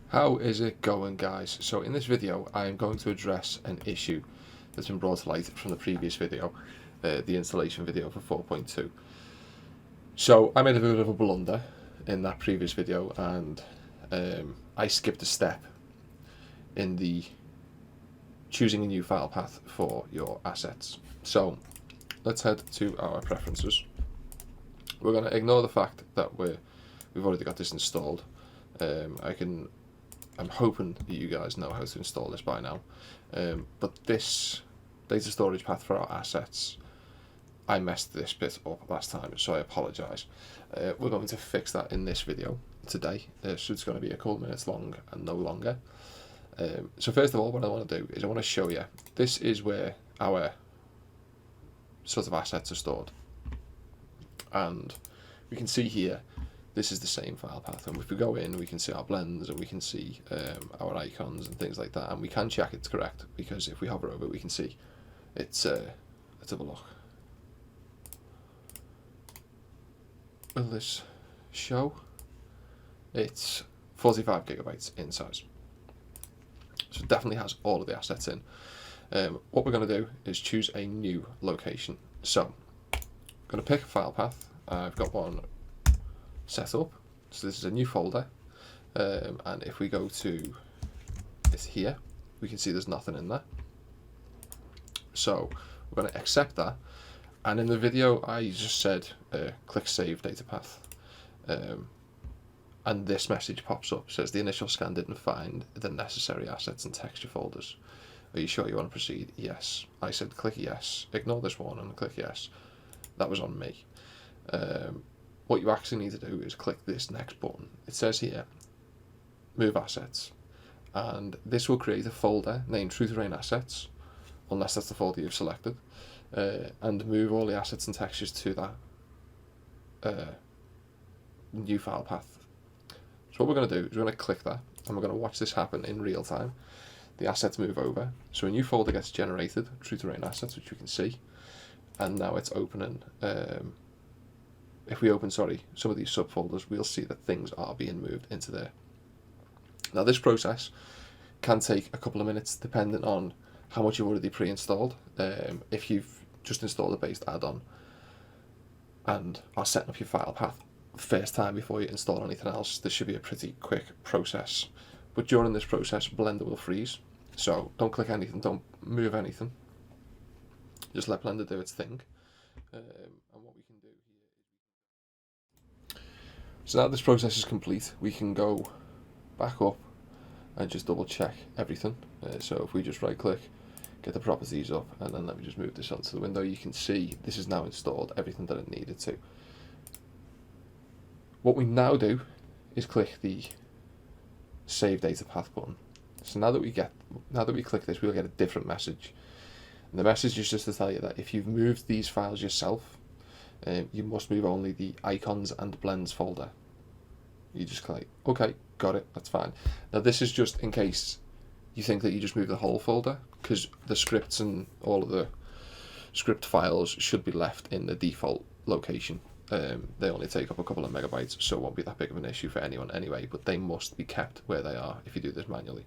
How is it going, guys? So in this video I am going to address an issue that's been brought to light from the previous video, the installation video for 4.2. So I made a bit of a blunder in that previous video, and I skipped a step in the choosing a new file path for your assets. So let's head to our preferences. We're going to ignore the fact that we've already got this installed. I'm hoping that you guys know how to install this by now, but this data storage path for our assets, I messed this bit up last time, so I apologise. We're going to fix that in this video today, so it's going to be a couple of minutes long and no longer. So first of all, what I want to do is I want to show you, this is where our sort of assets are stored, and we can see here this is the same file path, and if we go in we can see our blends and we can see our icons and things like that, and we can check it's correct because if we hover over it we can see it's let's have a look. Will this show? It's 45 gigabytes in size, so it definitely has all of the assets in. What we're going to do is choose a new location. So I'm going to pick a file path. I've got one set up, so this is a new folder, and if we go to this here we can see there's nothing in there, so we're going to accept that. And in the video I just said click save data path, and this message pops up, says the initial scan didn't find the necessary assets and texture folders. Are you sure you want to proceed? Yes. I said click yes, ignore this one and click yes. That was on me. What you actually need to do is click this next button. It says here, move assets, and this will create a folder named True Terrain Assets, unless that's the folder you've selected, and move all the assets and textures to that new file path. So what we're going to do is we're going to click that, and we're going to watch this happen in real time. The assets move over, so a new folder gets generated, True Terrain Assets, which you can see, and now it's opening. If we open, some of these subfolders, we'll see that things are being moved into there. Now this process can take a couple of minutes depending on how much you've already pre-installed. If you've just installed a based add-on and are setting up your file path first time before you install anything else, this should be a pretty quick process. But during this process, Blender will freeze, so don't click anything, don't move anything. Just let Blender do its thing. And what we can do here, so now this process is complete, we can go back up and just double check everything. So if we just right click, get the properties up, and then let me just move this onto the window, you can see this is now installed everything that it needed to. What we now do is click the save data path button. So now that we click this, we'll get a different message. And the message is just to tell you that if you've moved these files yourself, you must move only the icons and blends folder. You just click, okay, got it, that's fine. Now this is just in case you think that you just move the whole folder, because the scripts and all of the script files should be left in the default location. They only take up a couple of megabytes, so it won't be that big of an issue for anyone anyway, but they must be kept where they are if you do this manually.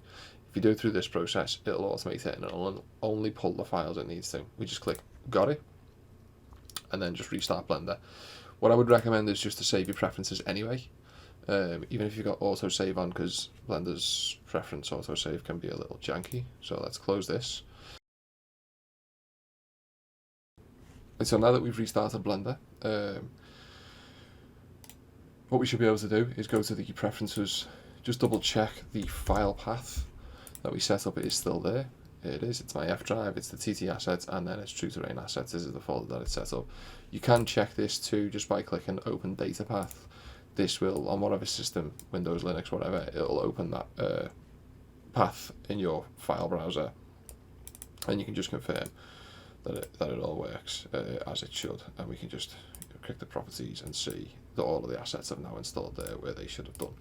If you do it through this process, it'll automate it and it'll only pull the files it needs to. We just click got it, and then just restart Blender. What I would recommend is just to save your preferences anyway, even if you've got autosave on, because Blender's preference autosave can be a little janky. So let's close this. And so now that we've restarted Blender, what we should be able to do is go to the preferences, just double check the file path that we set up is still there. It is, it's my F drive, it's the TT assets, and then it's True Terrain Assets. This is the folder that it's set up. You can check this too just by clicking open data path. This will, on whatever system, Windows, Linux, whatever, it'll open that path in your file browser, and you can just confirm that it all works as it should, and we can just click the properties and see that all of the assets have now installed there where they should have done.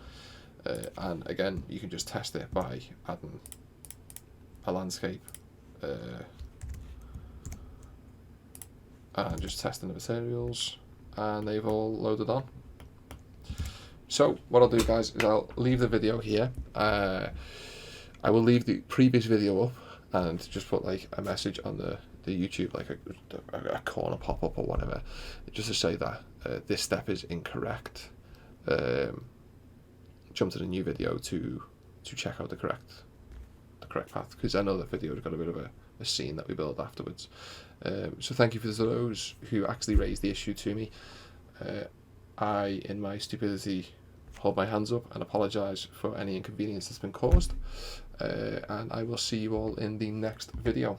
And again, you can just test it by adding a landscape and just testing the materials, and they've all loaded on. So what I'll do, guys, is I'll leave the video here. I will leave the previous video up and just put like a message on the YouTube, like a corner pop-up or whatever, just to say that this step is incorrect. Jump to the new video to check out the correct path, because I know that video has got a bit of a scene that we build afterwards. So thank you for those who actually raised the issue to me. I, in my stupidity, hold my hands up and apologise for any inconvenience that's been caused, and I will see you all in the next video.